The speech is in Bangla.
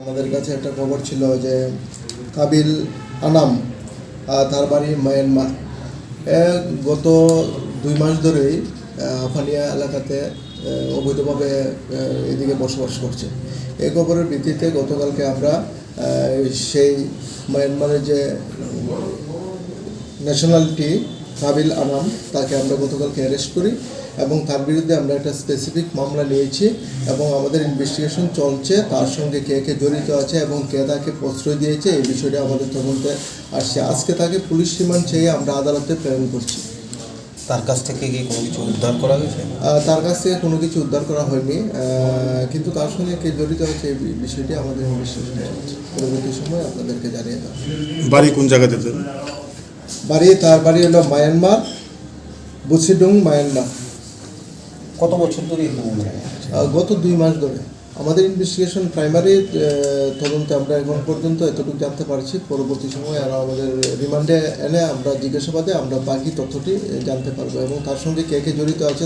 আমাদের কাছে একটা খবর ছিল যে কাবিল আনাম তার বাড়ি মায়ানমার গত 2 মাস ধরেই আফানিয়া এলাকাতে অবৈধভাবে এদিকে বসবাস করছে। এই খবরের ভিত্তিতে গতকালকে আমরা সেই মায়ানমারের যে ন্যাশনালিটি কাবিল আনাম তাকে আমরা গতকালকে অ্যারেস্ট করি এবং তার বিরুদ্ধে আমরা একটা স্পেসিফিক মামলা নিয়েছি এবং আমাদের ইনভেস্টিগেশন চলছে। তার সঙ্গে কে কে জড়িত আছে এবং কে তাকে প্রশ্রয় দিয়েছে এই বিষয়টা আমাদের তদন্তে আসছে। আজকে তাকে পুলিশ রিমান্ড চেয়ে আমরা আদালতে প্রেরণ করছি। তার কাছ থেকে কি কোনো কিছু উদ্ধার করা হয়েছে? তার কাছ থেকে কোনো কিছু উদ্ধার করা হয়নি, কিন্তু তার সঙ্গে কে জড়িত আছে এই বিষয়টি আমাদের ইনভেস্টিগেশন চলছে। পরবর্তী সময় আপনাদেরকে জানিয়ে দেওয়া। বাড়ি কোন জায়গাতে? তার বাড়ি হলো মায়ানমার, বুসিডুং, মায়ানমার। কত বছর ধরে গত 2 মাস ধরে আমাদের ইনভেস্টিগেশন প্রাইমারি তদন্তে আমরা এখন পর্যন্ত এতটুকু জানতে পারছি। পরবর্তী সময় আর আমাদের রিমান্ডে এনে আমরা জিজ্ঞাসাবাদে আমরা বাকি তথ্যটি জানতে পারবো এবং তার সঙ্গে কে কে জড়িত আছে।